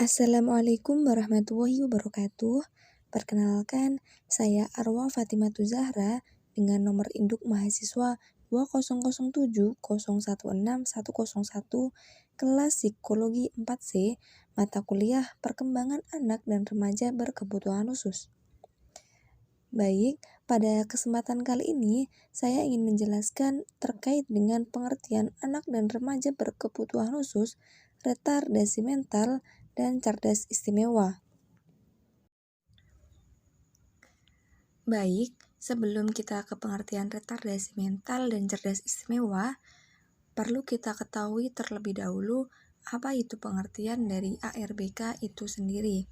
Assalamualaikum warahmatullahi wabarakatuh. Perkenalkan, saya Arwa Fatimatu Zahra dengan nomor induk mahasiswa 2007016101 kelas Psikologi 4C, mata kuliah Perkembangan Anak dan Remaja Berkebutuhan Khusus. Baik, pada kesempatan kali ini saya ingin menjelaskan terkait dengan pengertian anak dan remaja berkebutuhan khusus, retardasi mental, dan cerdas istimewa. Baik, sebelum kita ke pengertian retardasi mental dan cerdas istimewa, perlu kita ketahui terlebih dahulu apa itu pengertian dari ARBK itu sendiri.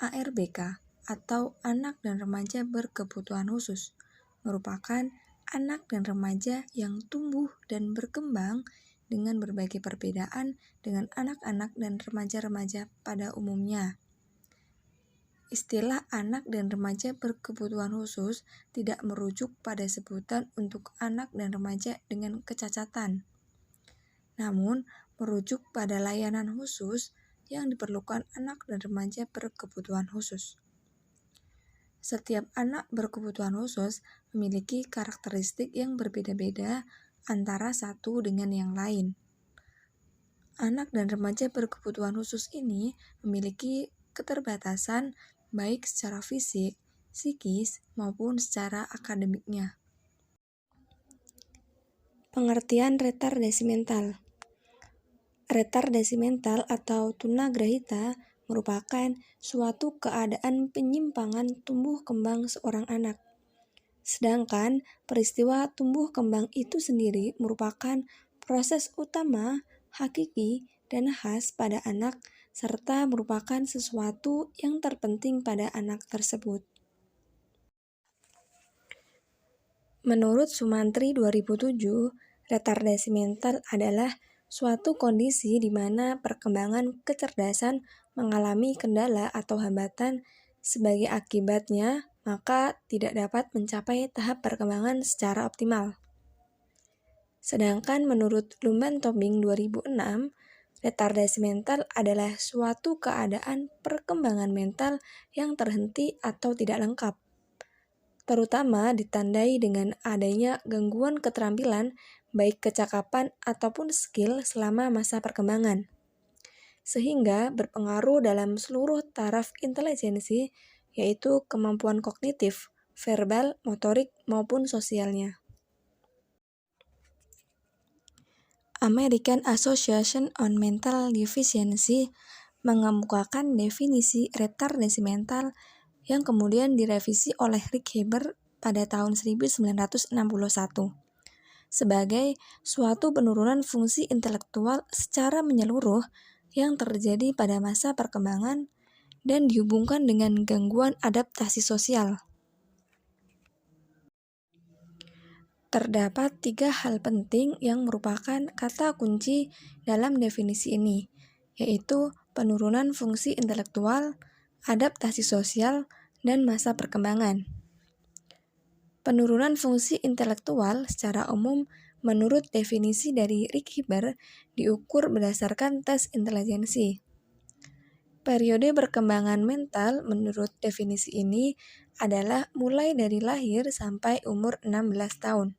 ARBK atau anak dan remaja berkebutuhan khusus merupakan anak dan remaja yang tumbuh dan berkembang dengan berbagai perbedaan dengan anak-anak dan remaja-remaja pada umumnya. Istilah anak dan remaja berkebutuhan khusus tidak merujuk pada sebutan untuk anak dan remaja dengan kecacatan, namun merujuk pada layanan khusus yang diperlukan anak dan remaja berkebutuhan khusus. Setiap anak berkebutuhan khusus memiliki karakteristik yang berbeda-beda antara satu dengan yang lain. Anak dan remaja berkebutuhan khusus ini memiliki keterbatasan baik secara fisik, psikis, maupun secara akademiknya. Pengertian retardasi mental. Retardasi mental atau tunagrahita merupakan suatu keadaan penyimpangan tumbuh kembang seorang anak. Sedangkan peristiwa tumbuh kembang itu sendiri merupakan proses utama, hakiki, dan khas pada anak, serta merupakan sesuatu yang terpenting pada anak tersebut. Menurut Sumantri 2007, retardasi mental adalah suatu kondisi di mana perkembangan kecerdasan mengalami kendala atau hambatan, sebagai akibatnya maka tidak dapat mencapai tahap perkembangan secara optimal. Sedangkan menurut Lumban-Tobing 2006, retardasi mental adalah suatu keadaan perkembangan mental yang terhenti atau tidak lengkap, terutama ditandai dengan adanya gangguan keterampilan baik kecakapan ataupun skill selama masa perkembangan, sehingga berpengaruh dalam seluruh taraf intelijensi, yaitu kemampuan kognitif, verbal, motorik, maupun sosialnya. American Association on Mental Deficiency mengemukakan definisi retardasi mental yang kemudian direvisi oleh Rick Heber pada tahun 1961 sebagai suatu penurunan fungsi intelektual secara menyeluruh yang terjadi pada masa perkembangan dan dihubungkan dengan gangguan adaptasi sosial. Terdapat 3 hal penting yang merupakan kata kunci dalam definisi ini, yaitu penurunan fungsi intelektual, adaptasi sosial, dan masa perkembangan. Penurunan fungsi intelektual secara umum menurut definisi dari Rick Heber diukur berdasarkan tes intelijensi. Periode perkembangan mental menurut definisi ini adalah mulai dari lahir sampai umur 16 tahun.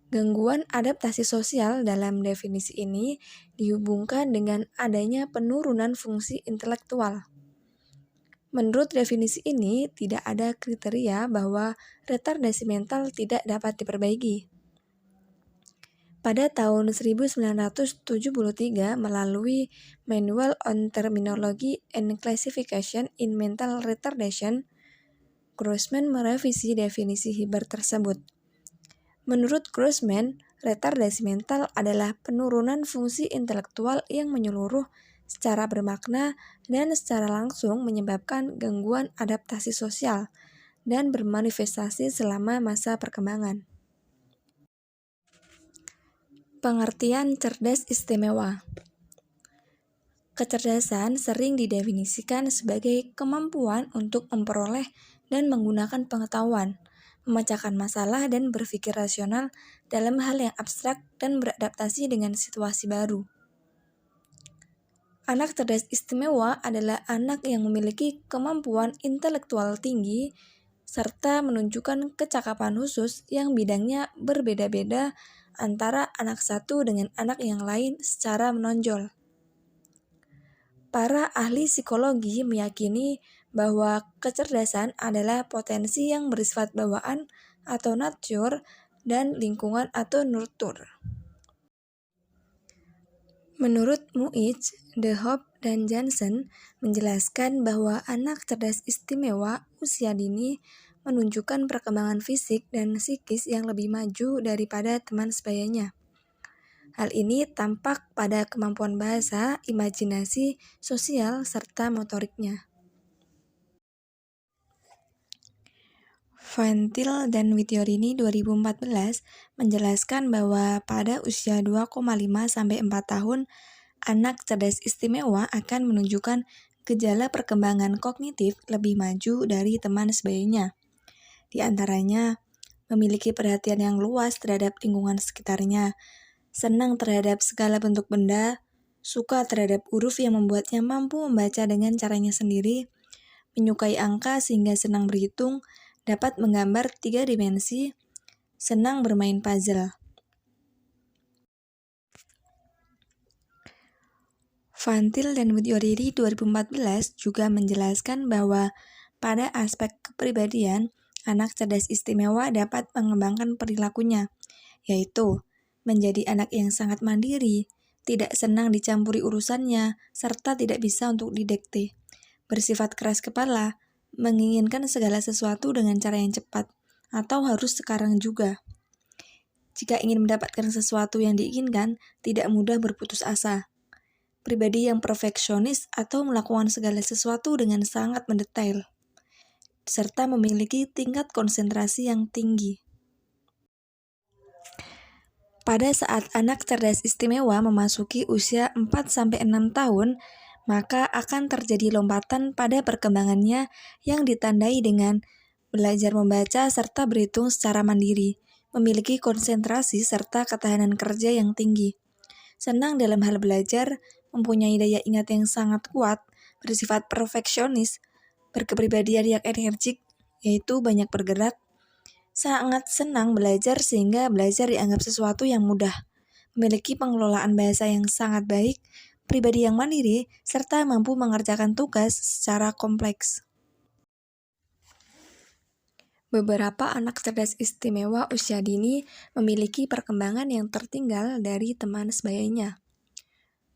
Gangguan adaptasi sosial dalam definisi ini dihubungkan dengan adanya penurunan fungsi intelektual. Menurut definisi ini, tidak ada kriteria bahwa retardasi mental tidak dapat diperbaiki. Pada tahun 1973 melalui Manual on Terminology and Classification in Mental Retardation, Grossman merevisi definisi Heber tersebut. Menurut Grossman, retardasi mental adalah penurunan fungsi intelektual yang menyeluruh secara bermakna dan secara langsung menyebabkan gangguan adaptasi sosial dan bermanifestasi selama masa perkembangan. Pengertian cerdas istimewa. Kecerdasan sering didefinisikan sebagai kemampuan untuk memperoleh dan menggunakan pengetahuan, memecahkan masalah dan berpikir rasional dalam hal yang abstrak dan beradaptasi dengan situasi baru. Anak cerdas istimewa adalah anak yang memiliki kemampuan intelektual tinggi serta menunjukkan kecakapan khusus yang bidangnya berbeda-beda antara anak satu dengan anak yang lain secara menonjol. Para ahli psikologi meyakini bahwa kecerdasan adalah potensi yang bersifat bawaan atau nature dan lingkungan atau nurture. Menurut Muich, De Hoop, dan Jansen menjelaskan bahwa anak cerdas istimewa usia dini menunjukkan perkembangan fisik dan psikis yang lebih maju daripada teman sebayanya. Hal ini tampak pada kemampuan bahasa, imajinasi, sosial, serta motoriknya. Van Til dan Wittiorini 2014 menjelaskan bahwa pada usia 2,5-4 tahun, anak cerdas istimewa akan menunjukkan gejala perkembangan kognitif lebih maju dari teman sebayanya. Di antaranya, memiliki perhatian yang luas terhadap lingkungan sekitarnya, senang terhadap segala bentuk benda, suka terhadap huruf yang membuatnya mampu membaca dengan caranya sendiri, menyukai angka sehingga senang berhitung, dapat menggambar 3 dimensi, senang bermain puzzle. Van Til dan Wittiorini 2014 juga menjelaskan bahwa pada aspek kepribadian, anak cerdas istimewa dapat mengembangkan perilakunya, yaitu menjadi anak yang sangat mandiri, tidak senang dicampuri urusannya, serta tidak bisa untuk didikte, bersifat keras kepala, menginginkan segala sesuatu dengan cara yang cepat, atau harus sekarang juga. Jika ingin mendapatkan sesuatu yang diinginkan, tidak mudah berputus asa. Pribadi yang perfeksionis atau melakukan segala sesuatu dengan sangat mendetail, serta memiliki tingkat konsentrasi yang tinggi. Pada saat anak cerdas istimewa memasuki usia 4-6 tahun, maka akan terjadi lompatan pada perkembangannya yang ditandai dengan belajar membaca serta berhitung secara mandiri, memiliki konsentrasi serta ketahanan kerja yang tinggi, senang dalam hal belajar, mempunyai daya ingat yang sangat kuat, bersifat perfeksionis, berkepribadian yang energik, yaitu banyak bergerak, sangat senang belajar sehingga belajar dianggap sesuatu yang mudah, memiliki pengelolaan bahasa yang sangat baik, pribadi yang mandiri, serta mampu mengerjakan tugas secara kompleks. Beberapa anak cerdas istimewa usia dini memiliki perkembangan yang tertinggal dari teman sebayanya,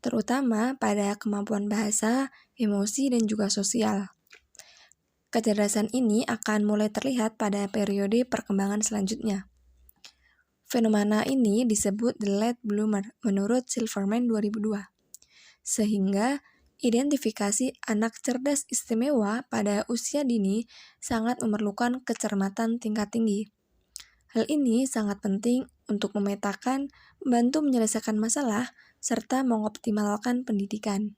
terutama pada kemampuan bahasa, emosi, dan juga sosial. Kecerdasan ini akan mulai terlihat pada periode perkembangan selanjutnya. Fenomena ini disebut the late bloomer menurut Silverman 2002. Sehingga identifikasi anak cerdas istimewa pada usia dini sangat memerlukan kecermatan tingkat tinggi. Hal ini sangat penting untuk memetakan, membantu menyelesaikan masalah, serta mengoptimalkan pendidikan.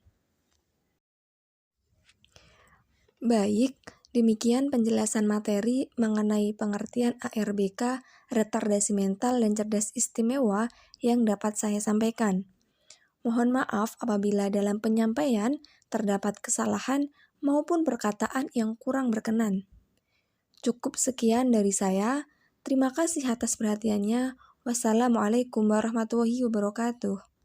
Baik, demikian penjelasan materi mengenai pengertian ARBK, retardasi mental dan cerdas istimewa yang dapat saya sampaikan. Mohon maaf apabila dalam penyampaian terdapat kesalahan maupun perkataan yang kurang berkenan. Cukup sekian dari saya. Terima kasih atas perhatiannya. Wassalamualaikum warahmatullahi wabarakatuh.